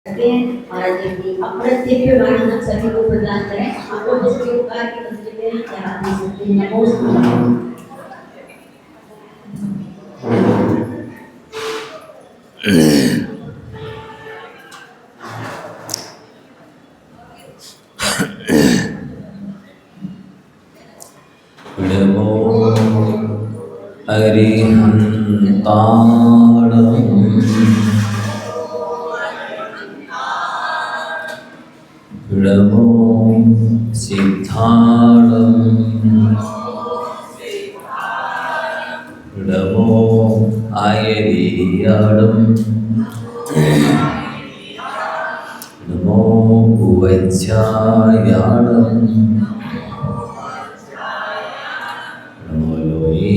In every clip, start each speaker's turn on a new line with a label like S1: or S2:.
S1: महाराज जी अप्रत्यक्ष वाणी हम सभी को प्रदान करें। आपको जिसके उपकार की तस्वीरें यहाँ दे सकते हैं। नमो
S2: अरिहन्ताणम् नमो सिद्धाणम् नमो आयरीयाणम् नमो उवज्जायाणम् नमो लोये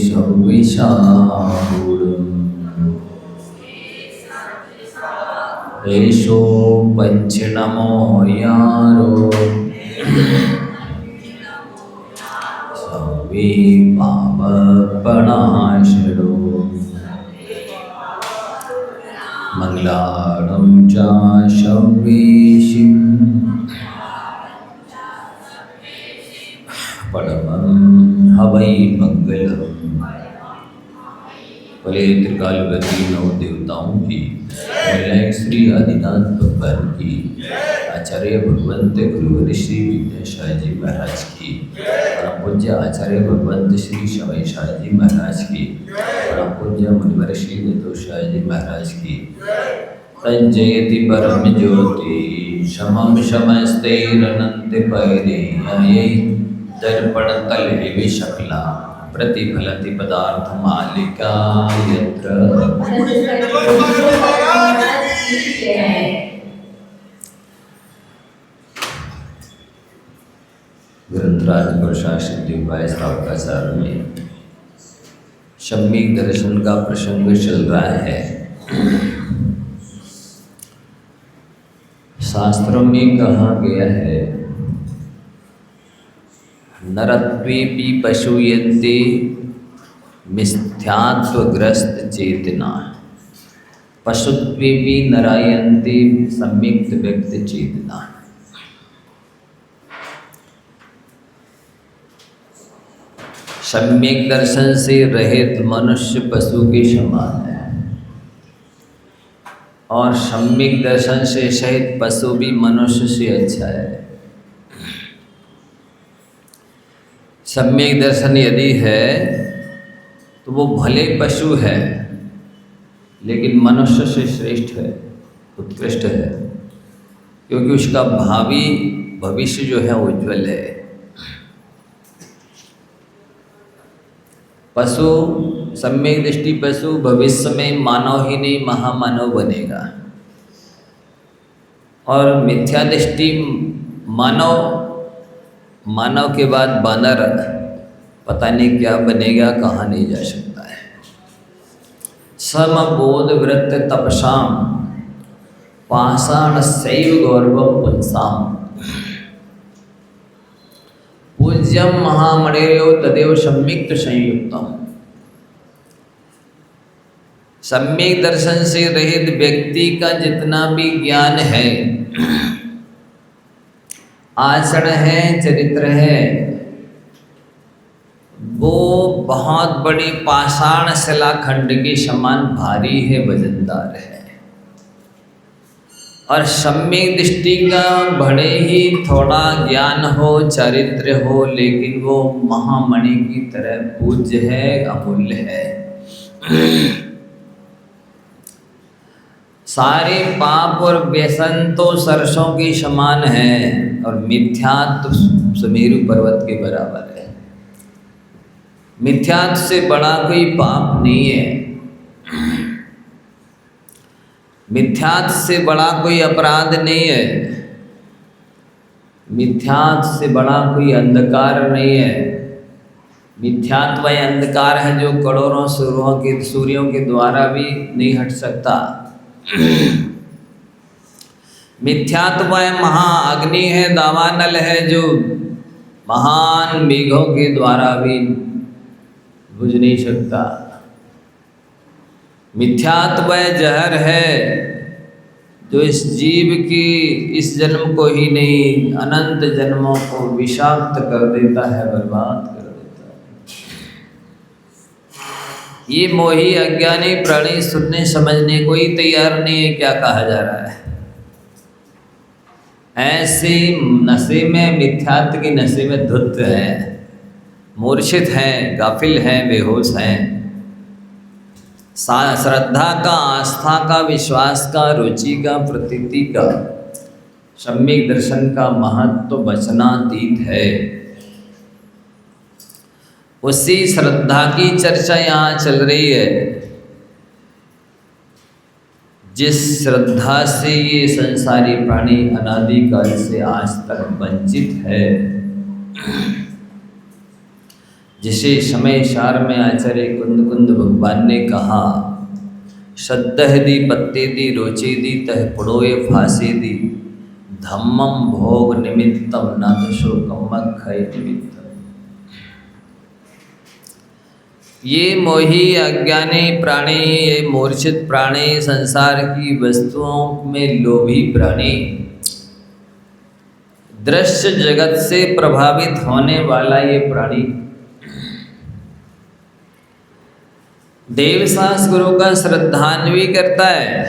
S2: शव्विषाहुरम् एषो पञ्चनमो यारो सवे पापपणाशरो मङ्गलाणं च शव्वेशिं परमं हवै मङ्गलम्। बोले त्रिकालव्रती नौ देवताओं की, बोले श्री आदिनाथ भगवान की, आचार्य भगवंत गुरुवर श्री विद्याशाह जी महाराज की, परम पूज्य आचार्य भगवंत श्री शवैशाह जी महाराज की, परम पूज्य मुनिवर श्री नितोषाह जी महाराज की। तज्जयति परम ज्योति शमम शमस्तैरनंत पैरेयायै दर्पण तले विशक्ला प्रतिफलति पदार्थ मालिका यत्र। ग्रंथराज प्रशासित दिव्य स्थापकाचार में सम्यक दर्शन का प्रसंग चल रहा है। शास्त्रों में कहा गया है नरत्वेपि पशुयन्ते मिथ्यात्वग्रस्त चेतना, पशुत्वेपि नरायन्ते सम्यक्त व्यक्त चेतना। सम्यक दर्शन से रहित मनुष्य पशु के समान है और सम्यक दर्शन से सहित पशु भी मनुष्य से अच्छा है। सम्यक दर्शन यदि है तो वो भले पशु है लेकिन मनुष्य से श्रेष्ठ है, उत्कृष्ट है, क्योंकि उसका भावी भविष्य जो है उज्जवल है। पशु सम्यक दृष्टि पशु भविष्य में मानव ही नहीं महामानव बनेगा और मिथ्या दृष्टि मानव के बाद बानर पता नहीं क्या बनेगा, कहाँ नहीं जा सकता है। समबोध वृत्त तपसाम पाषाण शैव गौरवम पुंसाम पूज्यम महामणिर्यो तदेव सम्यक्त संयुक्तम। सम्यक दर्शन से रहित व्यक्ति का जितना भी ज्ञान है, आचरण है, चरित्र है, वो बहुत बड़ी पाषाण शिलाखंड के समान भारी है, वजनदार है। और सम्यक दृष्टि का भले ही थोड़ा ज्ञान हो, चरित्र हो, लेकिन वो महामणि की तरह पूज्य है, अमूल्य है। सारे पाप और व्यसन तो सरसों के समान है और मिथ्यात्व सुमेरु पर्वत के बराबर है। मिथ्यात्व से बड़ा कोई पाप नहीं है, मिथ्यात्व से बड़ा कोई अपराध नहीं है, मिथ्यात्व से बड़ा कोई अंधकार नहीं है। मिथ्यात्व वह अंधकार है जो करोड़ों सूर्यों के द्वारा भी नहीं हट सकता। मिथ्यात्व वह महाअग्नि है, दावानल है, जो महान मेघों के द्वारा भी बुझ नहीं सकता। मिथ्यात्व वह जहर है जो इस जीव की इस जन्म को ही नहीं अनंत जन्मों को विषाक्त कर देता है, बर्बाद कर देता है। ये मोही अज्ञानी प्राणी सुनने समझने को ही तैयार नहीं है क्या कहा जा रहा है। ऐसे नशे में, मिथ्यात्व की नशे में धुत है, मूर्छित हैं, गाफिल हैं, बेहोश हैं। श्रद्धा का, आस्था का, विश्वास का, रुचि का, प्रतीति का, सम्यक दर्शन का महत्व वचनातीत है। उसी श्रद्धा की चर्चा यहाँ चल रही है, जिस श्रद्धा से ये संसारी प्राणी अनादिकाल से आज तक वंचित है, जिसे समय सार में आचार्य कुंद कुंद भगवान ने कहा, श्रद्धह दी पत्ते दी रोचे दी तह पड़ोए फांसे दी, धम्मम भोग निमित्तम न दशो कम्मक खय निमित्तम। ये मोही अज्ञानी प्राणी, ये मूर्छित प्राणी, संसार की वस्तुओं में लोभी प्राणी, दृश्य जगत से प्रभावित होने वाला ये प्राणी देवसास गुरु का श्रद्धान्वी करता है,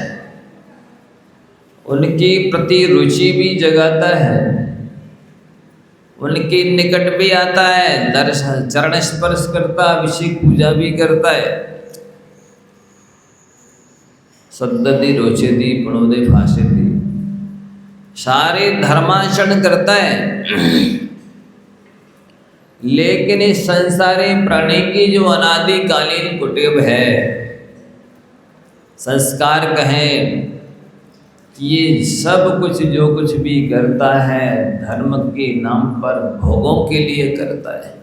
S2: उनकी प्रति रुचि भी जगाता है, उनके निकट भी आता है, दर्शन चरण स्पर्श करता, अभिषेक पूजा भी करता है। सद्दति रोचेदी पुणोदे फांसेदी, सारे धर्माचरण करता है। लेकिन इस संसारी प्राणी की जो अनादिकालीन कुटेव है, संस्कार कहें, ये सब कुछ जो कुछ भी करता है धर्म के नाम पर भोगों के लिए करता है।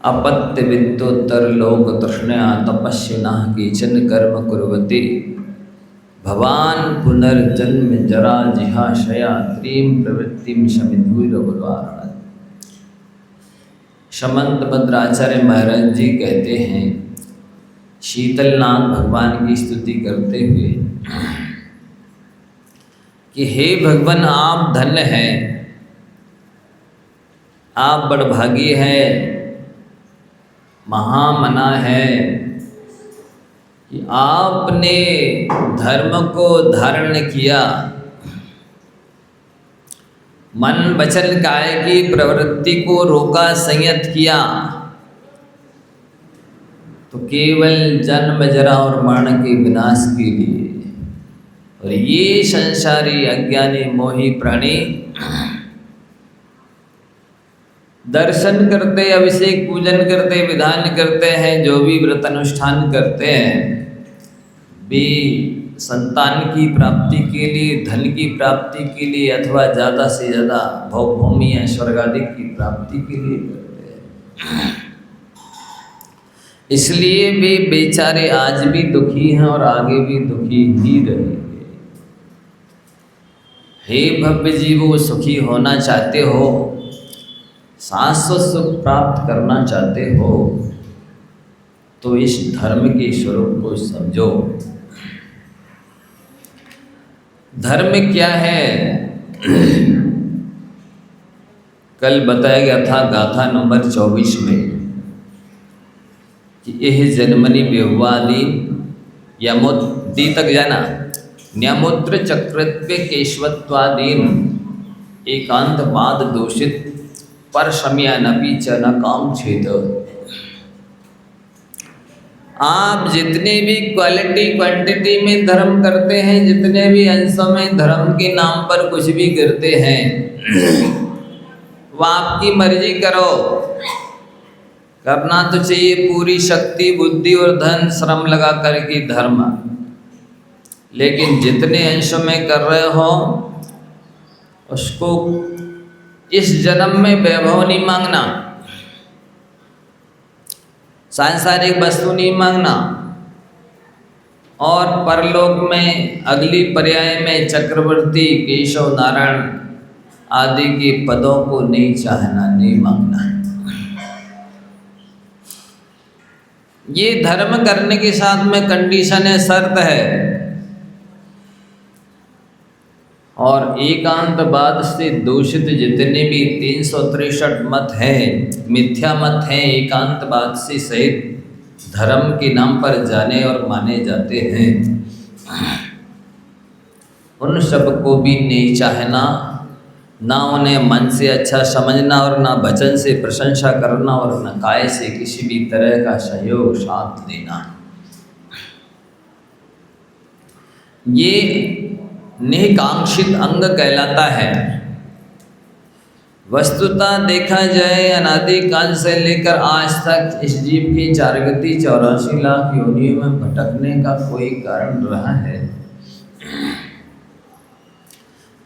S2: अपत्य विद्योत्तर लोक तृष्णया तपस्विना केचन कर्म कुर्वति, भवान पुनर्जन्म जरा जिहाशया त्रीम प्रवृत्तिम शमिद्विरवराण। शमंत भद्राचार्य महाराज जी कहते हैं, शीतलनाथ भगवान की स्तुति करते हुए, कि हे भगवान आप धन्य हैं, आप बड़भागी हैं, महामना है कि आपने धर्म को धारण किया, मन वचन काय की प्रवृत्ति को रोका, संयत किया, तो केवल जन्म जरा और मरण के विनाश के लिए। और ये संसारी अज्ञानी मोही प्राणी दर्शन करते, अभिषेक पूजन करते, विधान करते हैं, जो भी व्रत अनुष्ठान करते हैं, वे संतान की प्राप्ति के लिए, धन की प्राप्ति के लिए, अथवा ज़्यादा से ज़्यादा भोग भूमि या स्वर्ग आदि की प्राप्ति के लिए करते हैं। इसलिए वे बेचारे आज भी दुखी हैं और आगे भी दुखी ही रहेंगे। हे भव्य जीवो, सुखी होना चाहते हो, शाश्वत सुख प्राप्त करना चाहते हो, तो इस धर्म के स्वरूप को समझो। धर्म क्या है? कल बताया गया था गाथा नंबर 24 में कि यह जन्मनि व्यवादी यमोदी तक जाना, न्यामोत्र चक्रत्व केशवत्वादीन एकांत बाद दोषित पर शम्या नपी च न काम छेद। आप जितने भी क्वालिटी क्वांटिटी में धर्म करते हैं, जितने भी अंशों में धर्म के नाम पर कुछ भी करते हैं, वह आपकी मर्जी करो। करना तो चाहिए पूरी शक्ति, बुद्धि और धन श्रम लगा करके धर्म, लेकिन जितने अंशों में कर रहे हो उसको इस जन्म में वैभव नहीं मांगना, सांसारिक वस्तु नहीं मांगना, और परलोक में अगली पर्याय में चक्रवर्ती, केशव, नारायण आदि के पदों को नहीं चाहना, नहीं मांगना। ये धर्म करने के साथ में कंडीशन है, शर्त है। और एकांतवाद से दूषित जितने भी 363 मत हैं, मिथ्या मत हैं, एकांतवाद से सहित धर्म के नाम पर जाने और माने जाते हैं, उन सबको भी नहीं चाहना, ना उन्हें मन से अच्छा समझना और ना वचन से प्रशंसा करना और न काय से किसी भी तरह का सहयोग साथ देना। ये निकांक्षित अंग कहलाता है। वस्तुतः देखा जाए अनादिकाल से लेकर आज तक इस जीव की 4 गति 84 लाख योनियों में भटकने का कोई कारण रहा है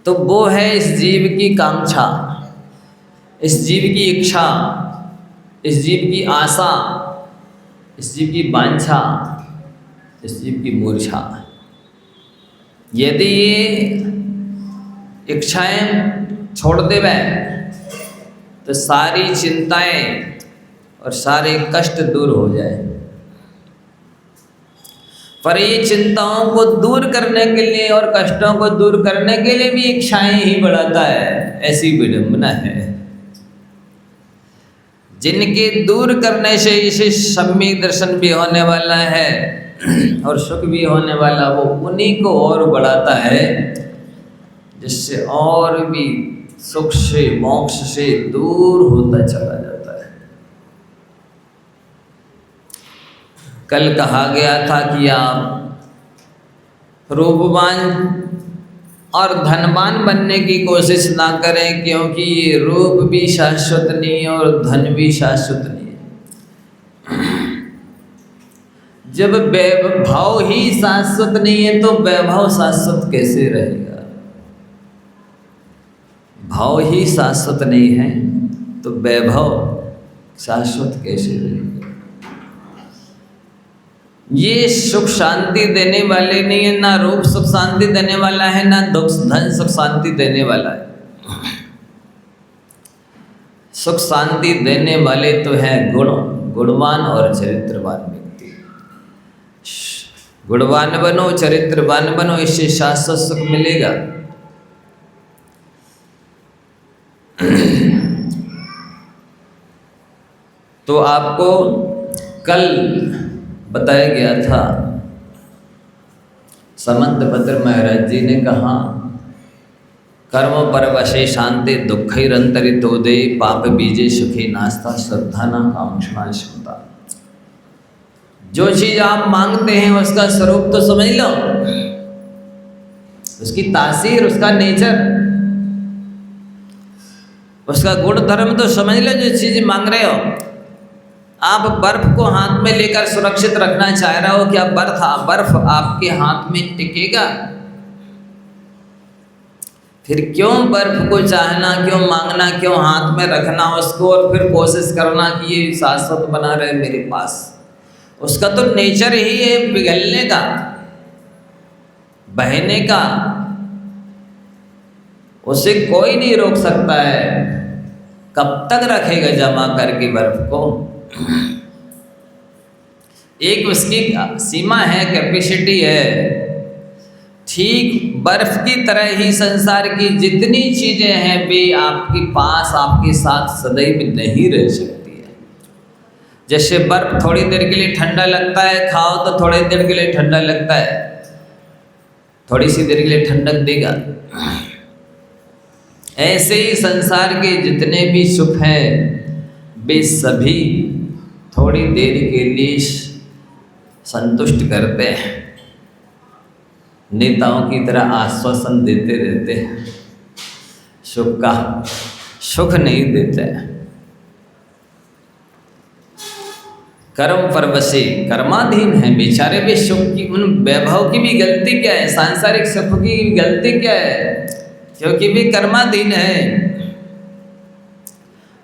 S2: तो वो है इस जीव की कांक्षा, इस जीव की इच्छा, इस जीव की आशा, इस जीव की वांछा, इस जीव की मूर्छा। यदि ये इच्छाएं छोड़ देवे तो सारी चिंताएं और सारे कष्ट दूर हो जाए। पर ये चिंताओं को दूर करने के लिए और कष्टों को दूर करने के लिए भी इच्छाएं ही बढ़ाता है। ऐसी विडंबना है। जिनके दूर करने से इसे सम्यक दर्शन भी होने वाला है और सुख भी होने वाला, वो उन्हीं को और बढ़ाता है, जिससे और भी सुख से मोक्ष से दूर होता चला जाता है। कल कहा गया था कि आप रूपवान और धनवान बनने की कोशिश ना करें, क्योंकि ये रूप भी शाश्वत नहीं है और धन भी शाश्वत नहीं है। जब वैभव ही शाश्वत नहीं है तो वैभव शाश्वत कैसे रहेगा? भाव ही शाश्वत नहीं है तो वैभव शाश्वत कैसे रहेगा? ये सुख शांति देने वाले नहीं है, ना रूप सुख शांति देने वाला है, ना धन सुख शांति देने वाला है। सुख शांति देने वाले तो है गुणवान और चरित्रवान व्यक्ति। गुणवान बनो, चरित्रवान बनो, इससे शाश्वत सुख मिलेगा। तो आपको कल बताया गया था, समंतभद्र महाराज जी ने कहा, कर्म परवशे शांति दुःखैरन्तरितोदे पाप बीजे सुखी नास्ता श्रद्धा न कांक्षणा क्षमता। जो चीज आप मांगते हैं उसका स्वरूप तो समझ लो, उसकी तासीर, उसका नेचर, उसका गुण धर्म तो समझ लो। जो चीज मांग रहे हो, आप बर्फ को हाथ में लेकर सुरक्षित रखना चाह रहे हो, क्या बर्फ आपके हाथ में टिकेगा? फिर क्यों बर्फ को चाहना, क्यों मांगना, क्यों हाथ में रखना उसको और फिर कोशिश करना कि ये शाश्वत बना रहे मेरे पास? उसका तो नेचर ही है पिघलने का, बहने का। उसे कोई नहीं रोक सकता है। कब तक रखेगा जमा करके बर्फ को? एक उसकी सीमा है, कैपेसिटी है। ठीक बर्फ की तरह ही संसार की जितनी चीजें हैं वे आपके पास, आपके साथ सदैव नहीं रह सकती है। जैसे बर्फ थोड़ी देर के लिए ठंडा लगता है, खाओ तो थोड़ी देर के लिए ठंडा लगता है, थोड़ी सी देर के लिए ठंडक देगा। ऐसे ही संसार के जितने भी सुख हैं वे सभी थोड़ी देर के लिए संतुष्ट करते हैं, नेताओं की तरह आश्वासन देते रहते हैं, सुख नहीं देते हैं। कर्म परवशे, कर्माधीन है बेचारे भी। सुख की, उन वैभव की भी गलती क्या है? सांसारिक सुख की गलती क्या है? क्योंकि भी कर्माधीन है।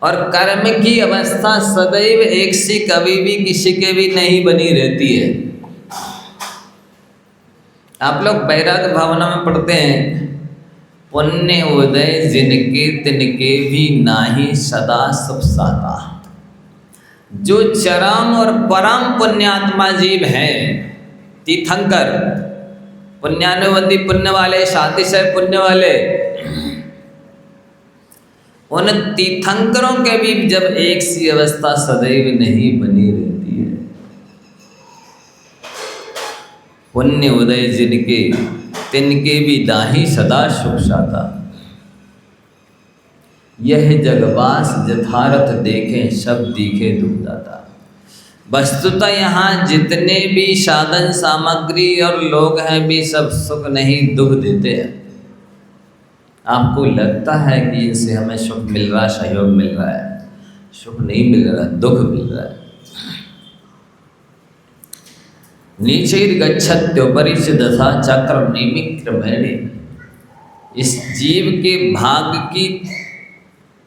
S2: और कर्म की अवस्था सदैव एक सी कभी भी किसी के भी नहीं बनी रहती है। आप लोग वैराग्य भावना में पढ़ते हैं, पुण्य उदय जिनके तिनके भी नाही सदा सुख साता। जो चरम और परम पुण्यात्मा जीव हैं, तीर्थंकर, पुण्यानुबंधी पुण्य वाले, शातिशय पुण्य वाले, उन तीर्थंकरों के भी जब एक सी अवस्था सदैव नहीं बनी रहती है। पुण्य उदय जिनके तिनके भी दाही सदा सुख साता। यह जगवास यथार्थ देखें सब दिखे दुखदाता। वस्तुतः यहाँ जितने भी साधन सामग्री और लोग हैं भी सब सुख नहीं दुख देते हैं। आपको लगता है कि इनसे हमें सुख मिल रहा, सहयोग मिल रहा है, सुख नहीं मिल रहा, दुख मिल रहा है। नीचैर्गच्छत्योपरि च दशा चक्र निमिक्रमेणे। इस जीव के भाग की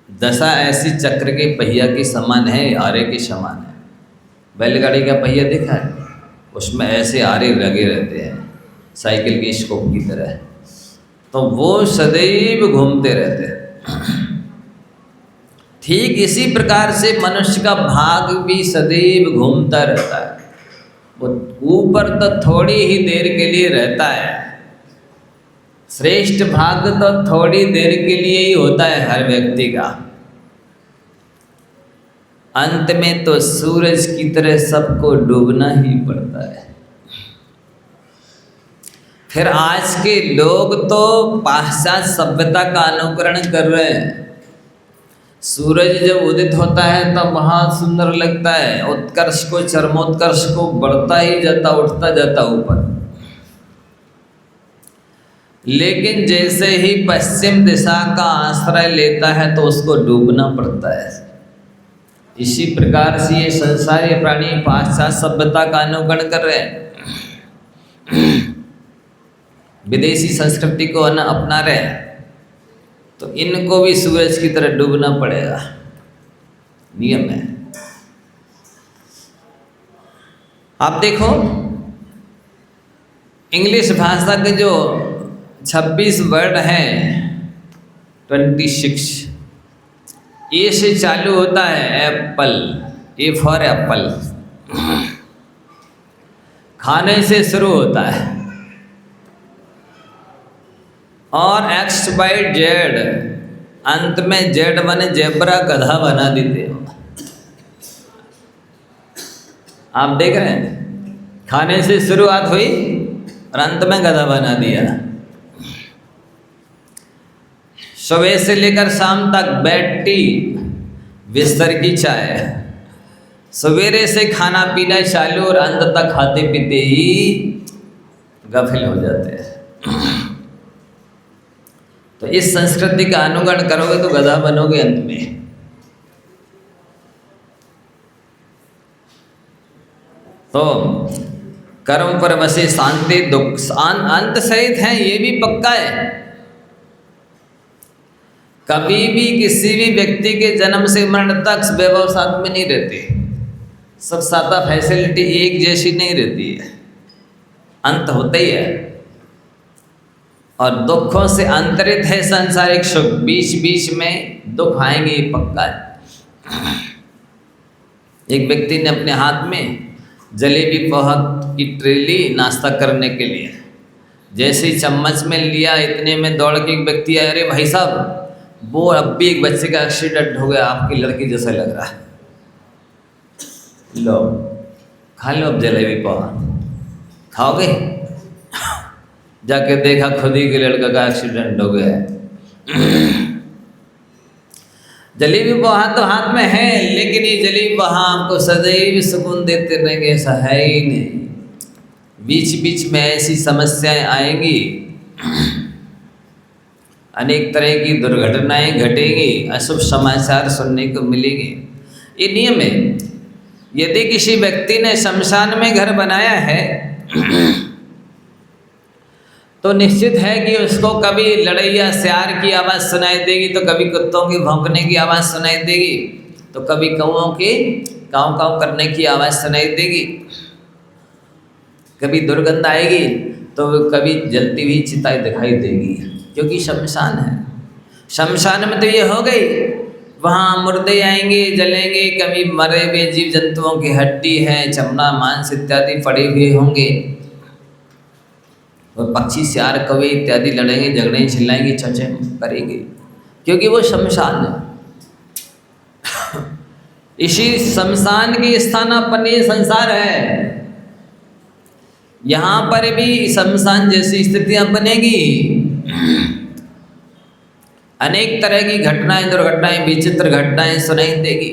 S2: दशा ऐसी चक्र के पहिया के समान है, आरे के समान है। बैलगाड़ी का पहिया देखा है, उसमें ऐसे आरे लगे रहते हैं साइकिल के स्कोप की तरह, तो वो सदैव घूमते रहते हैं। ठीक इसी प्रकार से मनुष्य का भाग भी सदैव घूमता रहता है। वो ऊपर तो थोड़ी ही देर के लिए रहता है, श्रेष्ठ भाग तो थोड़ी देर के लिए ही होता है हर व्यक्ति का। अंत में तो सूरज की तरह सबको डूबना ही पड़ता है। फिर आज के लोग तो पाश्चात्य सभ्यता का अनुकरण कर रहे हैं। सूरज जब उदित होता है तो बहुत सुंदर लगता है, उत्कर्ष को, चरमोत्कर्ष को बढ़ता ही जाता, उठता जाता ऊपर। लेकिन जैसे ही पश्चिम दिशा का आश्रय लेता है तो उसको डूबना पड़ता है। इसी प्रकार से ये संसारी प्राणी पाश्चात्य सभ्यता का अनुकरण कर रहे हैं, विदेशी संस्कृति को अपना रहे हैं, तो इनको भी सूरज की तरह डूबना पड़ेगा, नियम है। आप देखो इंग्लिश भाषा के जो 26 वर्ड हैं, 26, ए से चालू होता है एप्पल, ए फॉर एप्पल, खाने से शुरू होता है। और एक्स बाई जेड, अंत में जेड बने जेब्रा, गधा बना देते हो। आप देख रहे हैं, खाने से शुरुआत हुई और अंत में गधा बना दिया। सुबह से लेकर शाम तक बेड टी, बिस्तर की चाय, सवेरे से खाना पीना चालू और अंत तक खाते पीते ही गफिल हो जाते हैं। तो इस संस्कृति का अनुकरण करोगे तो गधा बनोगे अंत में। तो कर्म पर बसे शांति दुख अंत सहित है, ये भी पक्का है। कभी भी किसी भी व्यक्ति के जन्म से मरण तक वैभव साथ में नहीं रहते, सब साता फैसिलिटी एक जैसी नहीं रहती है, अंत होता ही है। और दुखों से अंतरित है सांसारिक सुख, बीच बीच में दुख आएंगे, ये पक्का है। एक व्यक्ति ने अपने हाथ में जलेबी पोहा की ट्रे ली नाश्ता करने के लिए, जैसे ही चम्मच में लिया इतने में दौड़ के एक व्यक्ति आया, अरे भाई साहब वो अब भी एक बच्चे का एक्सीडेंट हो गया, आपकी लड़की जैसा लग रहा है, लो खा लो अब जलेबी पोहा। खाओगे? जाके देखा खुद ही के लड़का का एक्सीडेंट हो गया है। जलेबी पोहा तो हाथ में है, लेकिन ये जलेबी पोहा आपको सदैव सुकून देते रहेंगे ऐसा है ही नहीं। बीच बीच में ऐसी समस्याएं आएंगी, अनेक तरह की दुर्घटनाएं घटेंगी, अशुभ समाचार सुनने को मिलेंगे। ये नियम है। यदि किसी व्यक्ति ने शमशान में घर बनाया है तो निश्चित है कि उसको कभी लड़ैया सियार की आवाज़ सुनाई देगी, तो कभी कुत्तों के भौंकने की आवाज़ सुनाई देगी, तो कभी कौओं की काँव काँव करने की आवाज़ सुनाई देगी, कभी दुर्गंध आएगी तो कभी जलती हुई चिताएं दिखाई देगी, क्योंकि शमशान है। शमशान में तो ये हो गई वहाँ मुर्दे आएंगे, जलेंगे, कभी मरे हुए जीव जंतुओं की हड्डी है, चमड़ा, मांस इत्यादि पड़े हुए होंगे। और पक्षी, सियार, कौवे इत्यादि लड़ेंगे, झगड़ेंगे, चिल्लाएंगे, चर्चा करेंगे, क्योंकि वो शमशान है। इसी शमशान के स्थान पर ये संसार है। यहाँ पर भी शमशान जैसी स्थितियां बनेगी। अनेक तरह की घटनाएं, दुर्घटनाएं, विचित्र घटनाएं सुनाई देगी।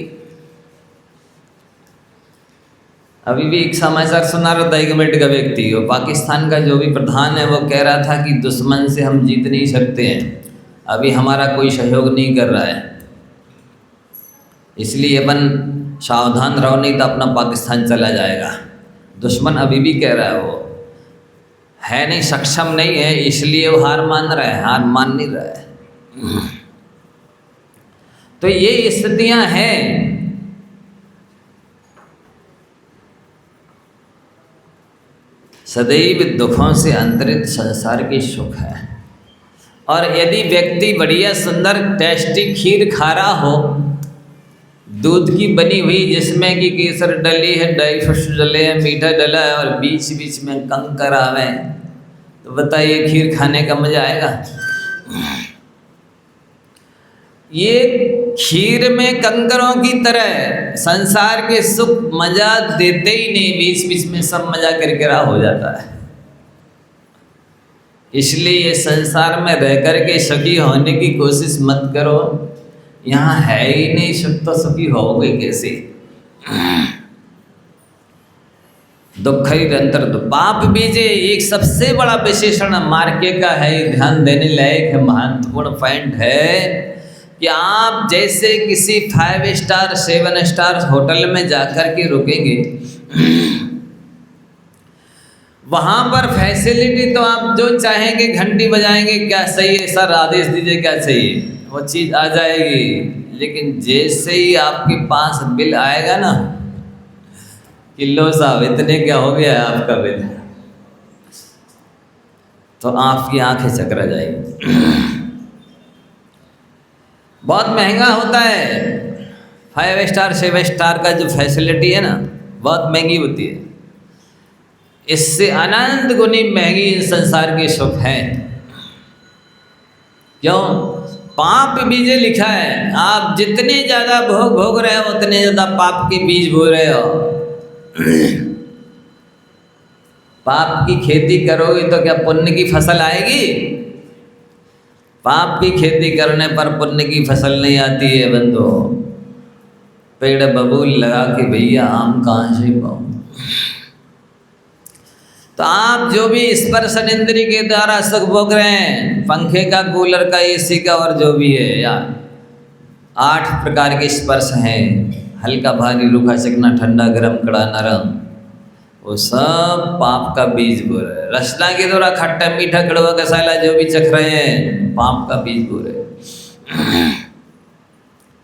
S2: अभी भी एक समाचार सुना रहा था, 1 मिनट का व्यक्ति, वो पाकिस्तान का जो भी प्रधान है वो कह रहा था कि दुश्मन से हम जीत नहीं सकते हैं, अभी हमारा कोई सहयोग नहीं कर रहा है, इसलिए अपन सावधान रहो, नहीं तो अपना पाकिस्तान चला जाएगा। दुश्मन अभी भी कह रहा है, वो है नहीं, सक्षम नहीं है, इसलिए वो हार मान रहा है, हार मान नहीं रहा है। तो ये स्थितियां हैं। सदैव दुखों से अंतरित संसार की सुख है। और यदि व्यक्ति बढ़िया सुंदर टेस्टी खीर खा रहा हो, दूध की बनी हुई, जिसमें कि केसर डली है, ड्राई फ्रूट्स डले हैं, मीठा डला है, और बीच बीच में कंकर आवे, तो बताइए खीर खाने का मजा आएगा? ये खीर में कंकरों की तरह संसार के सुख मजा देते ही नहीं, बीच बीच में सब मजा किरकिरा हो जाता है। इसलिए ये संसार में रह करके सुखी होने की कोशिश मत करो, यहाँ है ही नहीं सुख, तो सुखी होगे कैसे? दुख ही निरंतर पाप बीजे, एक सबसे बड़ा विशेषण मार्के का है, ध्यान देने लायक है, महत्वपूर्ण पॉइंट है कि आप जैसे किसी 5 स्टार 7 स्टार होटल में जाकर के रुकेंगे, वहाँ पर फैसिलिटी तो आप जो चाहेंगे घंटी बजाएंगे, क्या चाहिए सर आदेश दीजिए, क्या चाहिए, वो चीज़ आ जाएगी। लेकिन जैसे ही आपके पास बिल आएगा ना, कि लो साहब इतने क्या हो गया है आपका बिल, तो आपकी आंखें चकरा जाएगी। बहुत महंगा होता है। 5 स्टार 7 स्टार का जो फैसिलिटी है ना, बहुत महंगी होती है। इससे अनंत गुनी महंगी इस संसार के सुख है। क्यों? पाप बीजे लिखा है, आप जितने ज़्यादा भोग रहे हो, उतने ज़्यादा पाप के बीज बो रहे हो। पाप की खेती करोगे तो क्या पुण्य की फसल आएगी? पाप की खेती करने पर पुण्य की फसल नहीं आती है बंदो। पेड़ बबूल लगा के भैया आम कहाँ से पाऊँ? तो आप जो भी स्पर्शन इंद्रिय के द्वारा सुख भोग रहे हैं, पंखे का, कूलर का, एसी का, और जो भी है, या 8 प्रकार के स्पर्श हैं, हल्का भारी रूखा चिकना ठंडा गरम कड़ा नरम, वो सब पाप का बीज बो रहे हैं। रसना के द्वारा खट्टा मीठा कड़वा कसाला जो भी चख रहे हैं, पाप का बीज बो रहे हैं।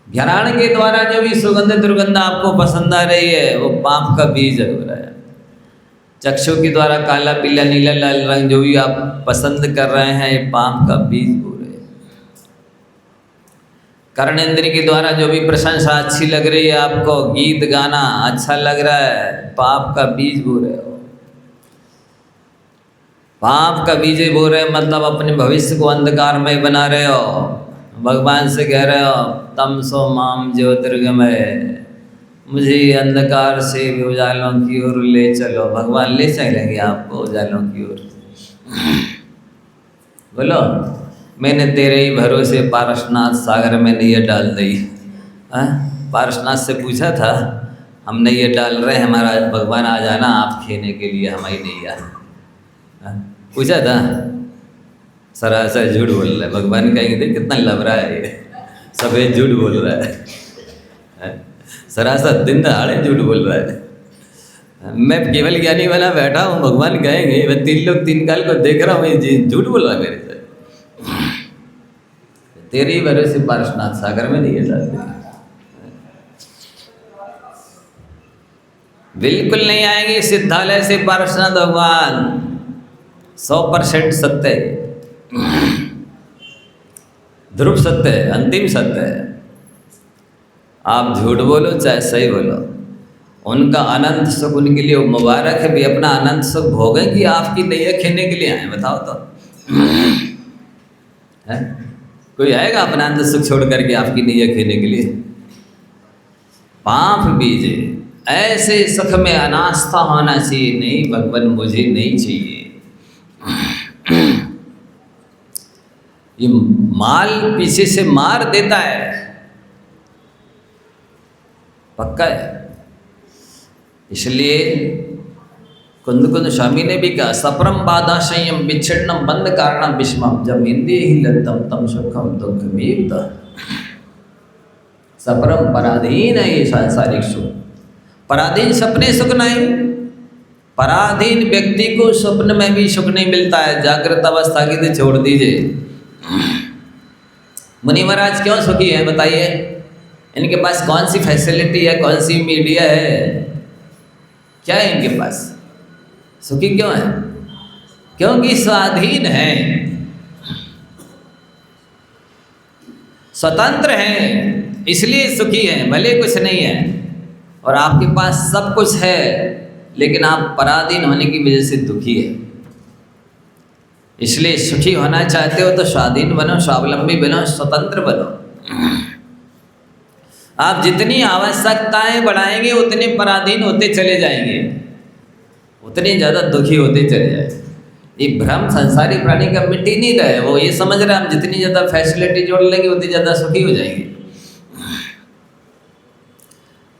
S2: घ्राण के द्वारा जो भी सुगंध दुर्गंध आपको पसंद आ रही है, वो पाप का बीज हो रहा है। चक्षु के द्वारा काला पीला नीला लाल रंग जो भी आप पसंद कर रहे हैं, ये पाप का बीज बो रहे हैं। कर्णेंद्र के द्वारा जो भी प्रशंसा अच्छी लग रही है आपको, गीत गाना अच्छा लग रहा है, पाप का बीज बो रहे हो। पाप का बीज बो रहे हो मतलब अपने भविष्य को अंधकारमय बना रहे हो। भगवान से कह रहे हो तमसो माम ज्योतिर्गमय, मुझे अंधकार से भी उजालों की ओर ले चलो। भगवान ले चलेंगे आपको उजालों की ओर। बोलो, मैंने तेरे ही भरोसे पारसनाथ सागर में नैया डाल दी। पारसनाथ से पूछा था, हम नैया डाल रहे हैं, हमारा भगवान आ जाना आप खेने के लिए हमारी नैया। पूछा था, सरासर झूठ बोल रहा है। भगवान कहेंगे देख कितना लबरा है ये, सफेद झूठ बोल रहा है, सरासर दिन दहाड़े झूठ बोल रहा है। मैं केवल ज्ञानी बना बैठा हूँ, भगवान कहेंगे मैं 3 लोग 3 काल को देख रहा हूँ, ये झूठ बोल रहा है मेरे से। तेरे ही भरोसे पारसनाथ सागर में नहीं डालते, बिल्कुल नहीं आएंगे सिद्धालय से पारसनाथ भगवान। 100% सत्य है, ध्रुव सत्य है, अंतिम सत्य है। आप झूठ बोलो चाहे सही बोलो, उनका अनंत सुख उनके लिए मुबारक है भी। अपना अनंत सुख भोगें कि आपकी नैया खेने के लिए आए? बताओ तो है? कोई आएगा अपना अनंत सुख छोड़ करके आपकी नैया खेने के लिए? पाप बीजे ऐसे सुख में अनास्था होना चाहिए, नहीं भगवान मुझे नहीं चाहिए। ये माल पीछे से मार देता है, पक्का है। इसलिए कुंद स्वामी ने भी कहा, सपरम बाधा संयम विच्छिन्नम बंद कारणम विषमम जब इंद्रिय ही लग्नम तम सुखम दुखमेव। सपरम पराधीन है ये सांसारिक सुख। पराधीन सपने सुख नहीं। पराधीन व्यक्ति को स्वप्न में भी सुख नहीं मिलता है। जागृत अवस्था की तो छोड़ दीजिए। मुनि महाराज क्यों सुखी है बताइए? इनके पास कौन सी फैसिलिटी है, कौन सी मीडिया है, क्या है इनके पास? सुखी क्यों है? क्योंकि स्वाधीन है, स्वतंत्र हैं, इसलिए सुखी हैं। भले कुछ नहीं है और आपके पास सब कुछ है, लेकिन आप पराधीन होने की वजह से दुखी है। इसलिए सुखी होना चाहते हो तो स्वाधीन बनो, स्वावलंबी बनो, स्वतंत्र बनो। आप जितनी आवश्यकताएं बढ़ाएंगे उतने पराधीन होते चले जाएंगे, उतने ज़्यादा दुखी होते चले जाएंगे। ये भ्रम संसारी प्राणी का मिट्टी नहीं रहे। वो ये समझ रहे हम जितनी ज़्यादा फैसिलिटी जोड़ लेंगे उतनी ज़्यादा सुखी हो जाएंगे।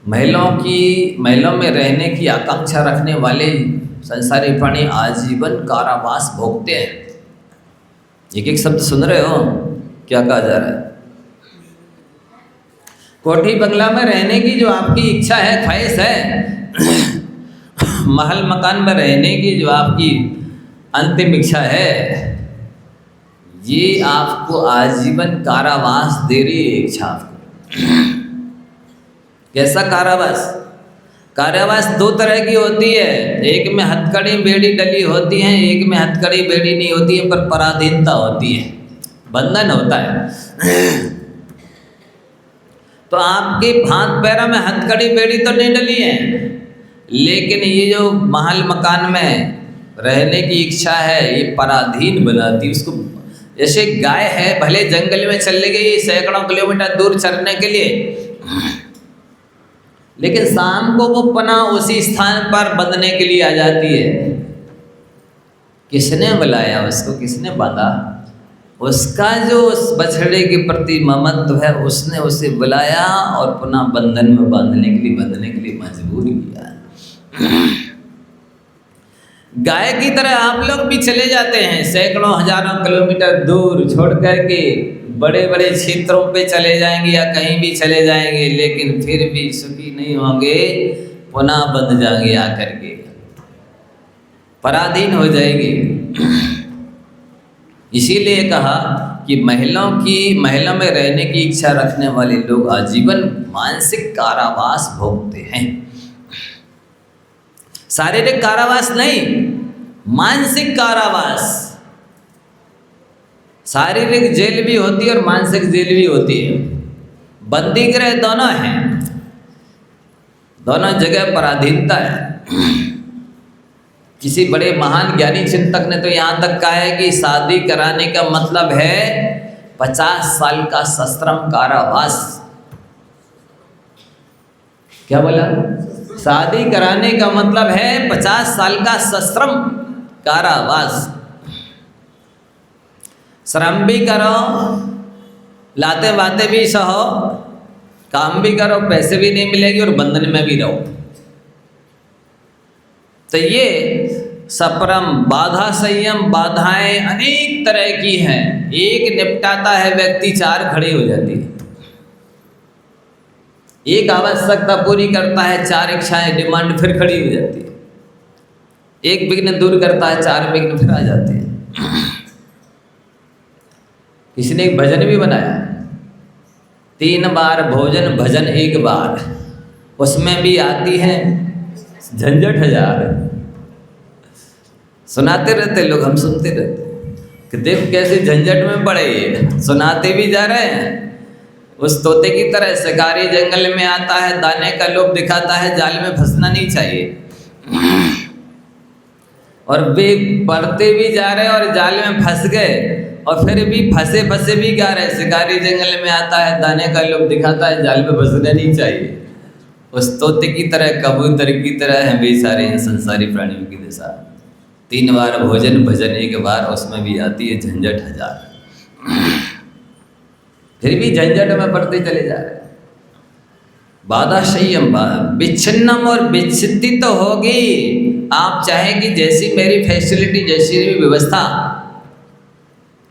S2: महलों में रहने की आकांक्षा रखने वाले संसारी प्राणी आजीवन कारावास भोगते हैं। एक एक शब्द सुन रहे हो क्या कहा जा रहा है? कोठी बंगला में रहने की जो आपकी इच्छा है, ख्वाहिश है, महल मकान में रहने की जो आपकी अंतिम इच्छा है, ये आपको आजीवन कारावास दे रही है इच्छा आपको। कैसा कारावास? कारावास दो तरह की होती है। एक में हथकड़ी बेड़ी डली होती है, एक में हथकड़ी बेड़ी नहीं होती है, पर पराधीनता होती है, बंधन होता है। तो आपके हाथ पैरों में हथकड़ी बेड़ी तो नहीं डली है, लेकिन ये जो महल मकान में रहने की इच्छा है ये पराधीन बनाती है उसको। जैसे गाय है, भले जंगल में चले गई सैकड़ों किलोमीटर दूर चरने के लिए, लेकिन शाम को वो पना उसी स्थान पर बंधने के लिए आ जाती है। किसने बुलाया उसको, किसने बांधा? उसका जो उस बछड़े के प्रति ममत्व है, उसने उसे बुलाया और पुनः बंधन में बांधने के लिए मजबूर किया। गाय की तरह आप लोग भी चले जाते हैं, सैकड़ों हजारों किलोमीटर दूर छोड़ करके बड़े बड़े क्षेत्रों पे चले जाएंगे या कहीं भी चले जाएंगे, लेकिन फिर भी सुखी नहीं होंगे, पुनः बंध जाएंगे, आकर के पराधीन हो जाएंगे। इसीलिए कहा कि महलों में रहने की इच्छा रखने वाले लोग आजीवन मानसिक कारावास भोगते हैं। शारीरिक कारावास नहीं, मानसिक कारावास। शारीरिक जेल भी होती है और मानसिक जेल भी होती है। बंदी गृह दोनों हैं, दोनों जगह पराधीनता है। किसी बड़े महान ज्ञानी चिंतक ने तो यहाँ तक कहा है कि शादी कराने का मतलब है 50 साल का सश्रम कारावास। क्या बोला? शादी कराने का मतलब है 50 साल का सश्रम कारावास। श्रम भी करो, लाते बातें भी सहो, काम भी करो, पैसे भी नहीं मिलेगी और बंधन में भी रहो। तो ये सपरम बाधा संयम, बाधाएं अनेक तरह की हैं। एक निपटाता है व्यक्ति, 4 खड़ी हो जाती है। एक आवश्यकता पूरी करता है, 4 इच्छाएं डिमांड फिर खड़ी हो जाती है। एक विघ्न दूर करता है, 4 विघ्न फिर आ जाते हैं। किसी ने एक भजन भी बनाया, 3 बार भोजन भजन 1 बार, उसमें भी आती है झंझट 1000। सुनाते रहते लोग, हम सुनते रहते कि देख कैसे झंझट में पड़े, सुनाते भी जा रहे हैं, उस तोते की तरह शिकारी जंगल में आता है, दाने का लोभ दिखाता है, जाल में फंसना नहीं चाहिए। और वे बढ़ते भी जा रहे और जाल में फंस गए, और फिर भी फंसे फंसे भी गा रहे, शिकारी जंगल में आता है, दाने का लोभ दिखाता है, जाल में फंसना नहीं चाहिए। उस तोते की तरह, कबूतर की तरह है बेचारे हैं संसारी प्राणियों की दशा। 3 बार भोजन भजन 1 बार, उसमें भी आती है झंझट 1000। फिर भी झंझट में पड़ते चले जा रहे। बाधा संयम, विच्छिन्नम और विच्छित्ति तो होगी। आप चाहें कि जैसी मेरी फैसिलिटी, जैसी मेरी व्यवस्था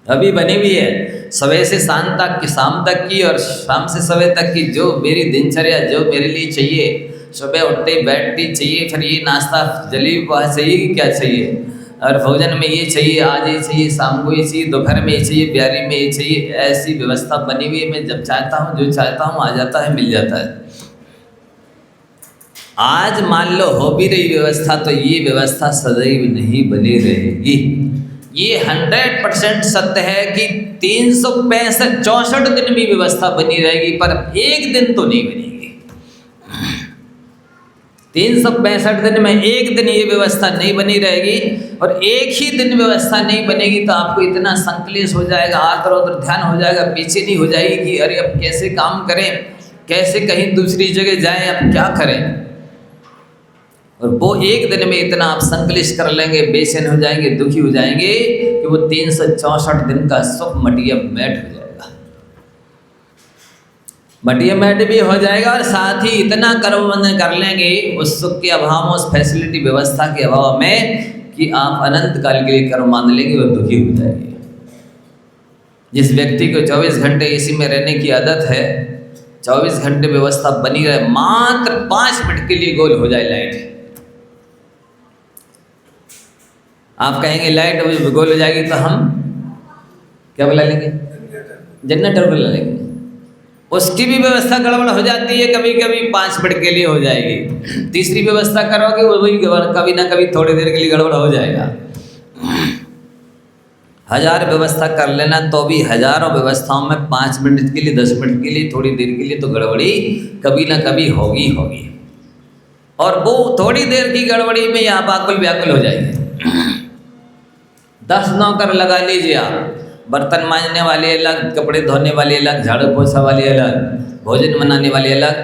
S2: अभी बनी हुई है, सुबह से शाम तक की, शाम तक की और शाम से सुबह तक की, जो मेरी दिनचर्या जो मेरे लिए चाहिए, सुबह उठते ही बैठती चाहिए, फिर ये नाश्ता जली हुआ चाहिए, क्या चाहिए, और भोजन में ये चाहिए, आज ये चाहिए, शाम को ये चाहिए, दोपहर में ये चाहिए, ब्यारी में ये चाहिए, ऐसी व्यवस्था बनी हुई है। मैं जब चाहता हूँ, जो चाहता हूँ आ जाता है, मिल जाता है। आज मान लो हो भी रही व्यवस्था, तो ये व्यवस्था सदैव नहीं बनी रहेगी। ये 100% सत्य है कि 365-64 दिन भी व्यवस्था बनी रहेगी, पर एक दिन तो नहीं बनेगी। 365 दिन में एक दिन ये व्यवस्था नहीं बनी रहेगी, और एक ही दिन व्यवस्था नहीं बनेगी तो आपको इतना संकलेश हो जाएगा, आतर उधर ध्यान हो जाएगा, पीछे नहीं हो जाएगी कि अरे अब कैसे काम करें, कैसे कहीं दूसरी जगह जाएं, अब क्या करें। और वो एक दिन में इतना आप संकलिश कर लेंगे, बेचैन हो जाएंगे, दुखी हो जाएंगे कि वो 364 दिन का सुख मटिया मैट हो जाएगा। मटिया मैट भी हो जाएगा, और साथ ही इतना कर्मबंधन कर लेंगे उस सुख के अभाव में, उस फैसिलिटी व्यवस्था के अभाव में, कि आप अनंत काल के लिए कर्म मान लेंगे और दुखी हो जाएंगे। जिस व्यक्ति को 24 घंटे एसी में रहने की आदत है, 24 घंटे व्यवस्था बनी रहे, मात्र 5 मिनट के लिए गोल हो जाए लाइट, आप कहेंगे लाइट गोल हो जाएगी तो हम क्या बुला लेंगे, जनरेटर बुला लेंगे। उसकी भी व्यवस्था गड़बड़ हो जाती है, कभी कभी 5 मिनट के लिए हो जाएगी। तीसरी व्यवस्था करोगे वो भी कभी ना कभी थोड़ी देर के लिए गड़बड़ हो जाएगा। 1000 व्यवस्था कर लेना तो भी हजारों व्यवस्थाओं में 5 मिनट के लिए, 10 मिनट के लिए, थोड़ी देर के लिए तो गड़बड़ी कभी ना कभी होगी। और वो थोड़ी देर की गड़बड़ी में आप आकुल व्याकुल हो जाएंगे। 10 नौकर लगा लीजिए आप, बर्तन मांजने वाले अलग, कपड़े धोने वाले अलग, झाड़ू पोछा वाले अलग, भोजन बनाने वाले अलग,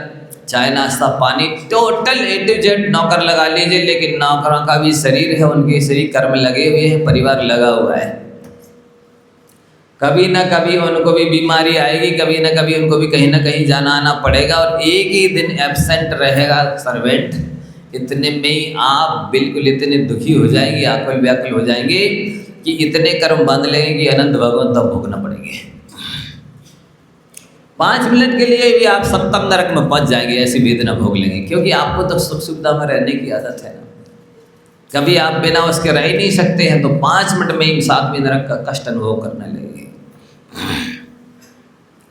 S2: चाय नाश्ता पानी, टोटल A to Z नौकर लगा लीजिए। लेकिन नौकरों का भी शरीर है, उनके शरीर कर्म लगे हुए हैं, परिवार लगा हुआ है। कभी ना कभी उनको भी बीमारी आएगी, कभी ना कभी उनको भी कहीं ना कहीं जाना आना पड़ेगा, और एक ही दिन एब्सेंट रहेगा सर्वेंट। इतने में ही आप बिल्कुल इतने दुखी हो जाएंगे, आकुल व्याकुल हो जाएंगे कि इतने कर्म बांध लेंगे कि अनंत भगवान तब भोगना पड़ेंगे। 5 मिनट के लिए भी आप सप्तम नरक में पहुंच जाएंगे, ऐसी वेदना भोग लेंगे, क्योंकि आपको तो सुख सुविधा में रहने की आदत है ना। कभी आप बिना उसके रह ही नहीं सकते हैं, तो 5 मिनट में ही 7वें नरक का कष्ट अनुभव करने लगेंगे।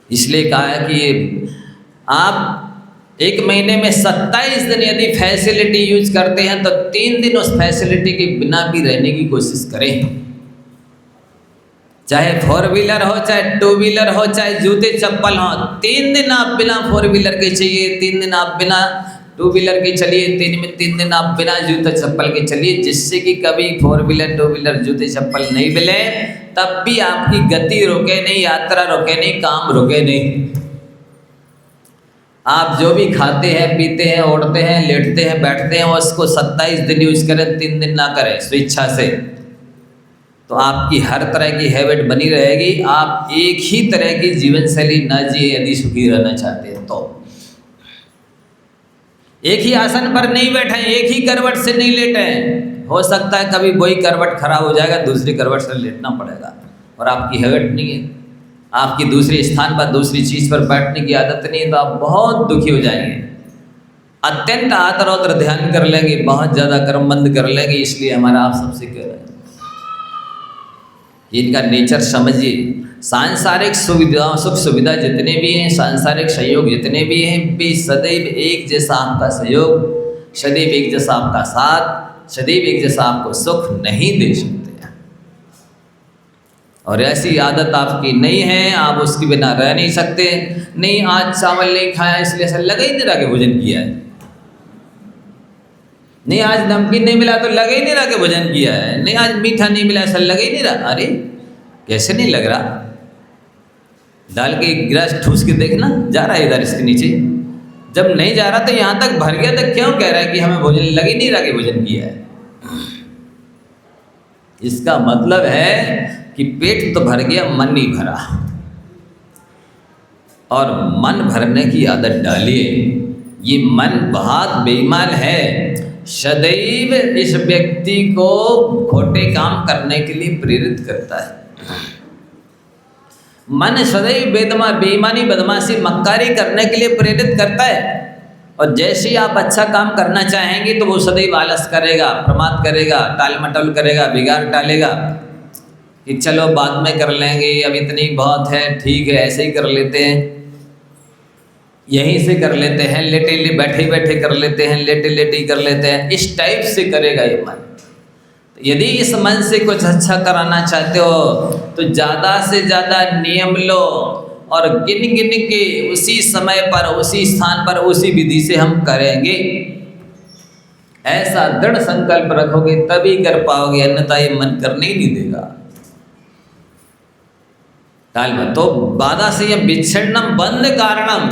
S2: इसलिए कहा है कि आप 1 महीने में 27 दिन यदि फैसिलिटी यूज करते हैं तो 3 दिन उस फैसिलिटी के बिना भी रहने की कोशिश करें। चाहे 4 व्हीलर हो, चाहे 2 व्हीलर हो, चाहे जूते चप्पल हो, 3 दिन आप बिना 4 व्हीलर के चाहिए, 3 दिन आप बिना 2 व्हीलर के चलिए, 3 दिन आप बिना जूते चप्पल के चलिए, जिससे कि कभी 4 व्हीलर 2 व्हीलर जूते चप्पल नहीं मिले, तब भी आपकी गति रुके नहीं, यात्रा रुके नहीं, काम रुके नहीं। आप जो भी खाते हैं, पीते हैं, उड़ते हैं, लेटते हैं, बैठते हैं, उसको 27 दिन यूज करें, 3 दिन ना करें स्वेच्छा से, तो आपकी हर तरह की हैबिट बनी रहेगी। आप एक ही तरह की जीवन शैली न जिए यदि सुखी रहना चाहते हैं तो। एक ही आसन पर नहीं बैठे, एक ही करवट से नहीं लेटे। हो सकता है कभी वही करवट खराब हो जाएगा, दूसरी करवट से लेटना पड़ेगा, और आपकी हैबिट नहीं है, आपकी दूसरे स्थान पर दूसरी चीज़ पर बैठने की आदत नहीं है, तो आप बहुत दुखी हो जाएंगे। अत्यंत आतर ध्यान कर लेंगे, बहुत ज़्यादा कर्मबंध कर लेंगे। इसलिए हमारा आप सबसे कह रहे हैं कि इनका नेचर समझिए। सांसारिक सुविधा, सुख सुविधा जितने भी हैं, सांसारिक सहयोग जितने भी हैं, वे सदैव एक जैसा आपका सहयोग, सदैव एक जैसा आपका साथ, सदैव एक जैसा आपको सुख नहीं दे सकते हैं। और ऐसी आदत आपकी नहीं है, आप उसके बिना रह नहीं सकते। नहीं आज चावल नहीं खाया इसलिए ऐसा लगा ही नहीं रहा कि भोजन किया है, नहीं आज नमकीन नहीं मिला तो लगा ही नहीं रहा कि भोजन किया है, नहीं आज मीठा नहीं मिला ऐसा लगा ही नहीं रहा। अरे कैसे नहीं लग रहा? डाल के गिलास ठूस के देखना, जा रहा है इधर इसके नीचे। जब नहीं जा रहा तो यहाँ तक भर गया तो क्यों कह रहा है कि हमें भोजन लग ही नहीं रहा कि भोजन किया है? इसका मतलब है कि पेट तो भर गया, मन नहीं भरा। और मन भरने की आदत डालिए। ये मन बहुत बेईमान है, सदैव इस व्यक्ति को खोटे काम करने के लिए प्रेरित करता है। मन सदैव बेईमानी, बदमाशी, मक्कारी करने के लिए प्रेरित करता है। और जैसे ही आप अच्छा काम करना चाहेंगे तो वो सदैव आलस करेगा, प्रमाद करेगा, टाल मटोल करेगा, बिगाड़ टालेगा कि चलो बाद में कर लेंगे, अब इतनी बहुत है, ठीक है ऐसे ही कर लेते हैं, यहीं से कर लेते हैं, लेटे बैठे बैठे कर लेते हैं, लेटे लेटे कर लेते हैं, इस टाइप से करेगा ये मन। यदि इस मन से कुछ अच्छा कराना चाहते हो तो ज़्यादा से ज़्यादा नियम लो और गिन गिन के उसी समय पर, उसी स्थान पर, उसी विधि से हम करेंगे। ऐसा दृढ़ संकल्प रखोगे तभी कर पाओगे, अन्यथा ये मन करने ही नहीं देगा। काल में तो बाधा से यह विच्छिन्नम बंद कारणम,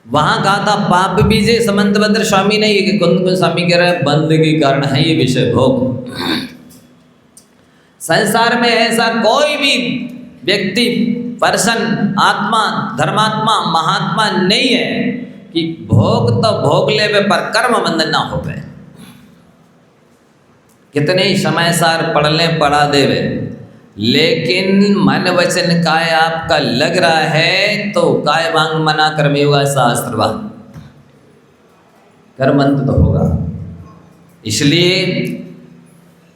S2: वहां कहा था पाप बीजे समंत भद्र स्वामी ने, ये कुंद स्वामी कह रहे हैं बंद के कारण है ये विषय भोग। संसार में ऐसा कोई भी व्यक्ति, पर्सन, आत्मा, धर्मात्मा, महात्मा नहीं है कि भोग तो भोग लेवे पर कर्म बंधन ना हो पाए। कितने ही समय सार पढ़ ले पढ़ा देवे, लेकिन मन वचन काय आपका लग रहा है तो काय वांग मना कर्म योगा शास्त्र कर्मंत तो होगा। इसलिए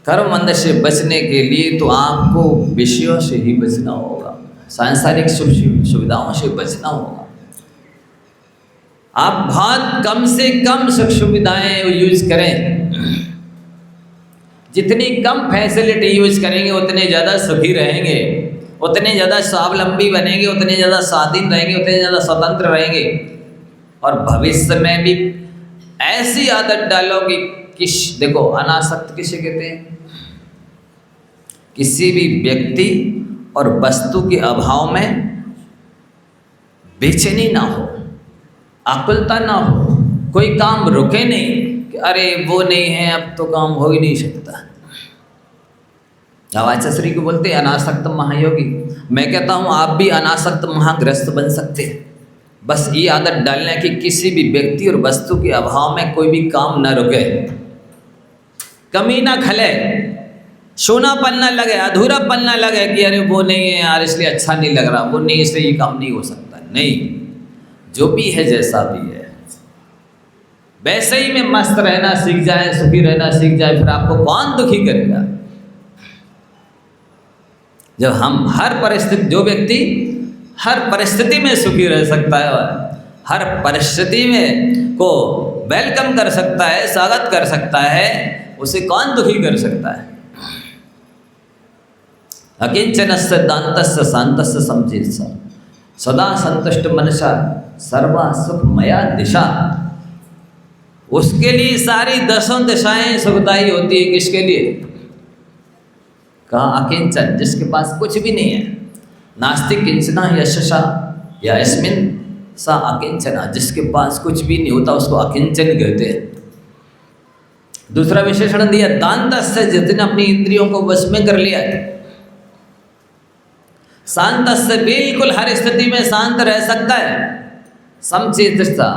S2: कर्मबंध से बचने के लिए तो आपको विषयों से ही बचना होगा, सांसारिक सुविधाओं से बचना होगा। आप बहुत कम से कम सुख सुविधाएं यूज करें। जितनी कम फैसिलिटी यूज करेंगे उतने ज़्यादा सुखी रहेंगे, उतने ज़्यादा स्वावलंबी बनेंगे, उतने ज़्यादा स्वाधीन रहेंगे, उतने ज़्यादा स्वतंत्र रहेंगे। और भविष्य में भी ऐसी आदत डालोगे कि देखो, अनासक्त किसे कहते हैं? किसी भी व्यक्ति और वस्तु के अभाव में बेचैनी ना हो, आकुलता ना हो, कोई काम रुके नहीं कि अरे वो नहीं है अब तो काम हो ही नहीं सकता। आचार्य को बोलते हैं अनासक्त महायोगी। मैं कहता हूँ आप भी अनासक्त महाग्रस्त बन सकते हैं। बस ये आदत डालना कि किसी भी व्यक्ति और वस्तु के अभाव में कोई भी काम न रुके, कमी ना खले, सोनापन न लगे, अधूरापन न लगे कि अरे वो नहीं है यार इसलिए अच्छा नहीं लग रहा, वो नहीं इसलिए ये काम नहीं हो सकता। नहीं, जो भी है जैसा भी है वैसे ही में मस्त रहना सीख जाए, सुखी रहना सीख जाए, फिर आपको कौन दुखी करेगा? जब हम हर परिस्थिति, जो व्यक्ति हर परिस्थिति में सुखी रह सकता है, हर परिस्थिति में को वेलकम कर सकता है, स्वागत कर सकता है, उसे कौन दुखी कर सकता है? अकिंचनस्य दान्तस्य शान्तस्य समचित्त सदा संतुष्ट मनसा सर्वा सुख मया दिशा। उसके लिए सारी दसों दिशाएं सुखदायी होती है। किसके लिए? कहा अकिंचन, जिसके पास कुछ भी नहीं है। नास्तिक किंचना यशसा या यस्मिन सा अकिंचना, जिसके पास कुछ भी नहीं होता उसको अकिंचन कहते हैं। दूसरा विशेषण दिया दान्तस्य, जितने अपनी इंद्रियों को वश में कर लिया है। शान्तस्य, बिल्कुल हर स्थिति में शांत रह सकता है। समचित्तता,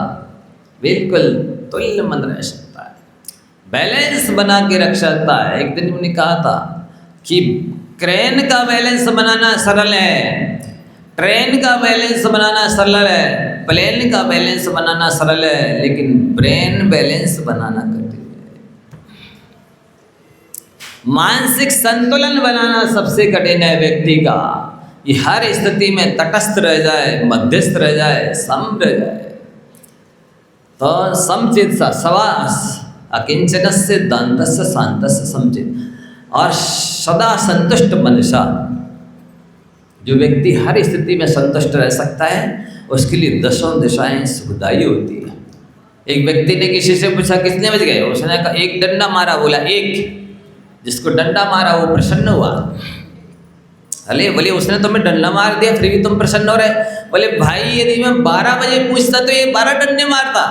S2: बिल्कुल तुल्य मन रह सकता है, बैलेंस बना के रख सकता है। एक दिन मैंने कहा था कि क्रेन का बैलेंस बनाना सरल है, ट्रेन का बैलेंस बनाना सरल है, प्लेन का बैलेंस बनाना सरल है, लेकिन ब्रेन बैलेंस बनाना कठिन है। मानसिक संतुलन बनाना सबसे कठिन है व्यक्ति का। ये हर स्थिति में तटस्थ रह जाए, मध्यस्थ रह जाए, सम रह जाए। तो समचित सा सवास अकिंचनस्य दान्तस्य शान्तस्य समचित। और सदा संतुष्ट मनसा, जो व्यक्ति हर स्थिति में संतुष्ट रह सकता है उसके लिए दसों दिशाएं सुखदायी होती है। एक व्यक्ति ने किसी से पूछा कितने बज गए, उसने कहा एक डंडा मारा, बोला एक। जिसको डंडा मारा वो प्रसन्न हुआ। अरे बोले उसने तुम्हें डंडा मार दिया फिर भी तुम प्रसन्न हो रहे। बोले भाई यदि मैं 12 बजे पूछता तो ये 12 डंडे मारता,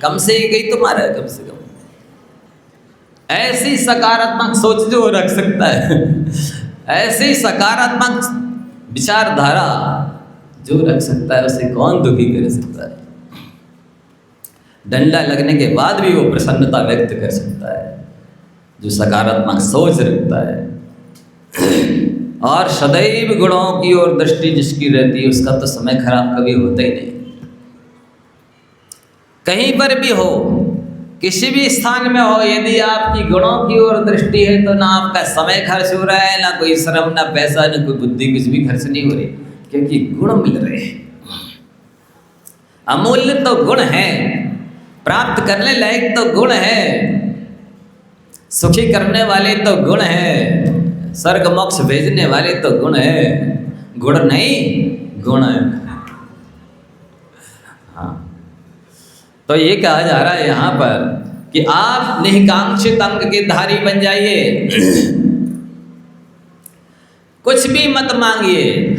S2: कम से एक ही तो मारा है कम से कम। ऐसी सकारात्मक सोच जो रख सकता है, ऐसी सकारात्मक विचारधारा जो रख सकता है उसे कौन दुखी कर सकता है। डंडा लगने के बाद भी वो प्रसन्नता व्यक्त कर सकता है जो सकारात्मक सोच रखता है। और सदैव गुणों की ओर दृष्टि जिसकी रहती है उसका तो समय खराब कभी होता ही नहीं। कहीं पर भी हो, किसी भी स्थान में हो, यदि आपकी गुणों की ओर दृष्टि है तो ना आपका समय खर्च हो रहा है, ना कोई श्रम, ना पैसा, ना कोई बुद्धि, कुछ भी खर्च नहीं हो रही, क्योंकि गुण मिल रहे हैं। अमूल्य तो गुण है, प्राप्त करने लायक तो गुण है, सुखी करने वाले तो गुण है, स्वर्ग मोक्ष भेजने वाले तो गुण है। गुण नहीं गुण है। हाँ, तो ये कहा जा रहा है यहाँ पर कि आप निष्कांक्षित अंग के धारी बन जाइए। कुछ भी मत मांगिए,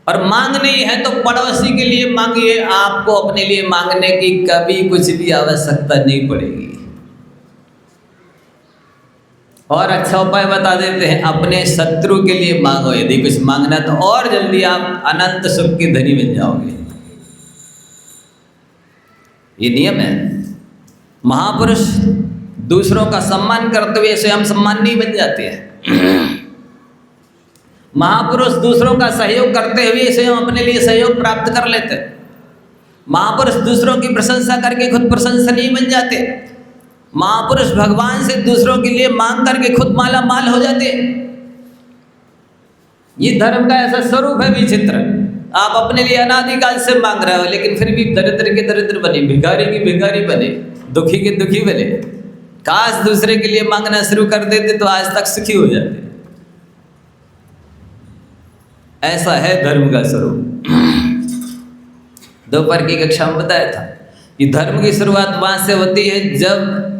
S2: और मांगनी है तो पड़ोसी के लिए मांगिए, आपको अपने लिए मांगने की कभी कुछ भी आवश्यकता नहीं पड़ेगी। और अच्छा उपाय बता देते हैं, अपने शत्रु के लिए मांगो यदि कुछ मांगना, तो और जल्दी आप अनंत सुख के धनी बन जाओगे। ये नियम है। महापुरुष दूसरों का सम्मान करते हुए स्वयं सम्मानी बन जाते हैं। महापुरुष दूसरों का सहयोग करते हुए स्वयं अपने लिए सहयोग प्राप्त कर लेते। महापुरुष दूसरों की प्रशंसा करके खुद प्रशंसनीय बन जाते। महापुरुष भगवान से दूसरों के लिए मांग करके खुद माला माल हो जाते। ये धर्म का ऐसा स्वरूप है विचित्र। आप अपने लिए अनादिकाल से मांग रहे हो, लेकिन फिर भी दरिद्र के दरिद्र बने, भिखारी के भिखारी बने, दुखी के दुखी बने। काश दूसरे के लिए मांगना शुरू कर देते तो आज तक सुखी हो जाते। ऐसा है धर्म का स्वरूप। दोपहर की कक्षा में बताया था कि धर्म की शुरुआत वहां से होती है जब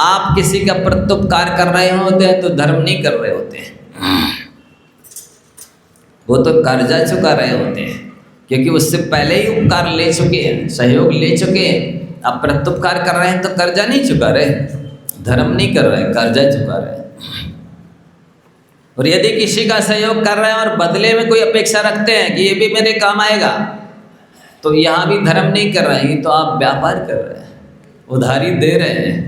S2: आप किसी का प्रत्युपकार कर रहे होते हैं तो धर्म नहीं कर रहे होते हैं, वो तो कर्जा चुका रहे होते हैं, क्योंकि उससे पहले ही उपकार ले चुके हैं, सहयोग ले चुके हैं। अब प्रत्युपकार कर रहे हैं तो कर्जा नहीं चुका रहे, धर्म नहीं कर रहे, कर्जा चुका रहे। और यदि किसी का सहयोग कर रहे हैं और बदले में कोई अपेक्षा रखते हैं कि ये भी मेरे काम आएगा, तो यहाँ भी धर्म नहीं कर रहे हैं, तो आप व्यापार कर रहे हैं, उधारी दे रहे हैं,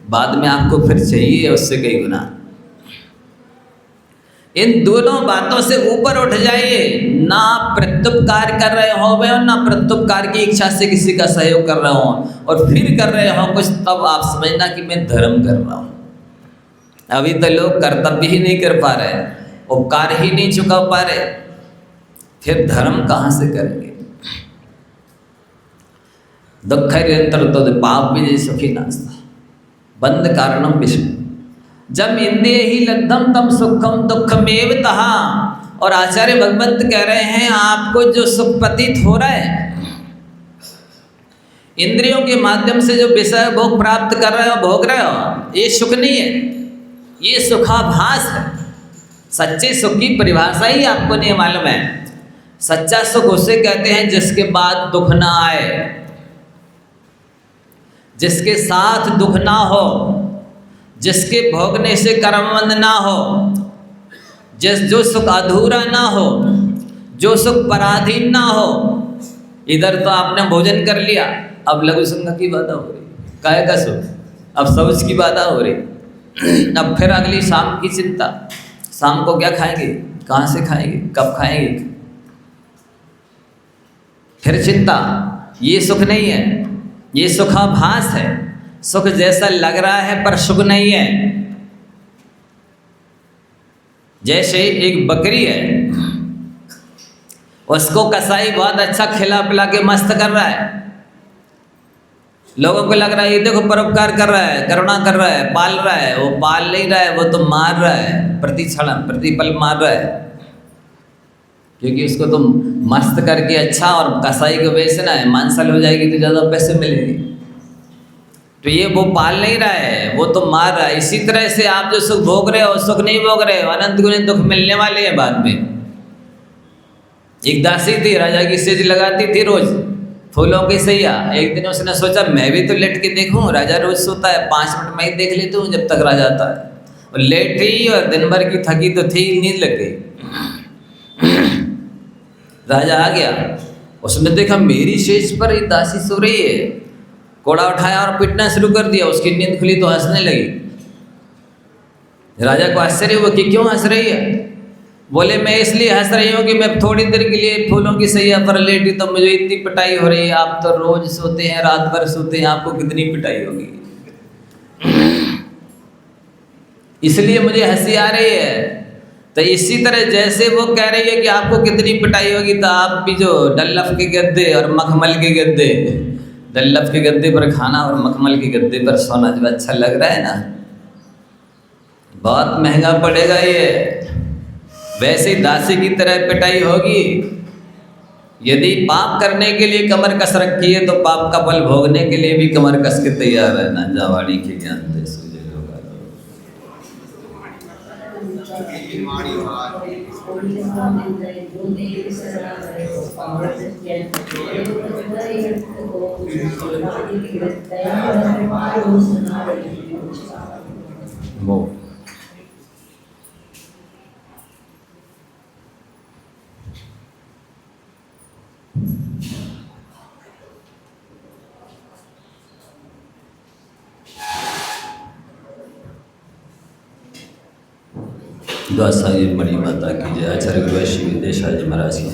S2: बाद में आपको फिर चाहिए उससे कई गुना। इन दोनों बातों से ऊपर उठ जाइए। ना प्रत्युपकार कर रहे हो और ना प्रत्युपकार की इच्छा से किसी का सहयोग कर रहे हो, और फिर कर रहे हो कुछ, तब आप समझना कि मैं धर्म कर रहा हूँ। अभी तो लोग कर्तव्य ही नहीं कर पा रहे, उपकार ही नहीं चुका पा रहे, फिर धर्म कहाँ से करेंगे। दुख निरंतर तो पाप भी सुखी नास्ता बंद कारणम विष्णु जब इंद्रिय ही लब्धम तम सुखम दुखमेव तहा। और आचार्य भगवंत कह रहे हैं आपको जो सुख प्रतीत हो रहा है, इंद्रियों के माध्यम से जो विषय भोग प्राप्त कर रहे हो, भोग रहे हो, ये सुख नहीं है, ये सुखाभास है। सच्चे सुख की परिभाषा ही आपको नहीं मालूम है। सच्चा सुख उसे कहते हैं जिसके बाद दुख ना आए, जिसके साथ दुख ना हो, जिसके भोगने से कर्मबंध ना हो, जो सुख अधूरा ना हो, जो सुख पराधीन ना हो। इधर तो आपने भोजन कर लिया, अब लघु संघ की बाधा हो रही, काय का सुख, अब शौच की बाधा हो रही, अब फिर अगली शाम की चिंता, शाम को क्या खाएंगे, कहाँ से खाएंगे, कब खाएंगे, फिर चिंता। ये सुख नहीं है, ये सुखाभास है। सुख जैसा लग रहा है पर सुख नहीं है। जैसे एक बकरी है, उसको कसाई बहुत अच्छा खिला पिला के मस्त कर रहा है, लोगों को लग रहा है ये देखो परोपकार कर रहा है, करुणा कर रहा है, पाल रहा है। वो पाल नहीं रहा है, वो तो मार रहा है, प्रतिपल मार रहा है। क्योंकि उसको तो मस्त करके अच्छा और कसाई को बेचना है, मांसल हो जाएगी तो ज़्यादा पैसे मिलेंगे। तो ये वो पाल नहीं रहा है, वो तो मार रहा है। इसी तरह से आप जो सुख भोग रहे हो, सुख नहीं भोग रहे हो, अनंत गुने दुख मिलने वाले हैं बाद में। एक दासी थी, राजा की सेज लगाती थी रोज फूलों की सैया। एक दिन उसने सोचा मैं भी तो लेट के देखूं, राजा रोज सोता है, 5 मिनट मैं ही देख लेती हूँ जब तक राजा आता है। और लेटी और दिन भर की थकी तो थी, नींद लग गई। राजा आ गया, उसने देखा मेरी सेज पर ये दासी सो रही है। कोड़ा उठाया और पीटना शुरू कर दिया। उसकी नींद खुली तो हंसने लगी। राजा को आश्चर्य हुआ कि क्यों हंस रही है। बोले मैं इसलिए हंस रही हूँ कि मैं थोड़ी देर के लिए फूलों की सैया पर लेटी तो मुझे इतनी पिटाई हो रही है। आप तो रोज सोते हैं, रात भर सोते हैं, आपको कितनी पिटाई होगी, इसलिए मुझे हंसी आ रही है। तो इसी तरह जैसे वो कह रही है कि आपको कितनी पिटाई होगी, तो आप भी जो डल्लफ के गद्दे और मखमल के गद्दे, डल्लफ के गद्दे पर खाना और मखमल के गद्दे पर सोना जब अच्छा लग रहा है ना, बहुत महंगा पड़ेगा ये। वैसे ही दासी की तरह पिटाई होगी। यदि पाप करने के लिए कमर कस रखी है तो पाप का फल भोगने के लिए भी कमर कस के तैयार रहना। जावाड़ी के ज्ञान दे सूझे होगा। वो द्वासा जी मणि माता की जय। आचार्य गुरु श्री विद्यासागर जी महाराज की जय।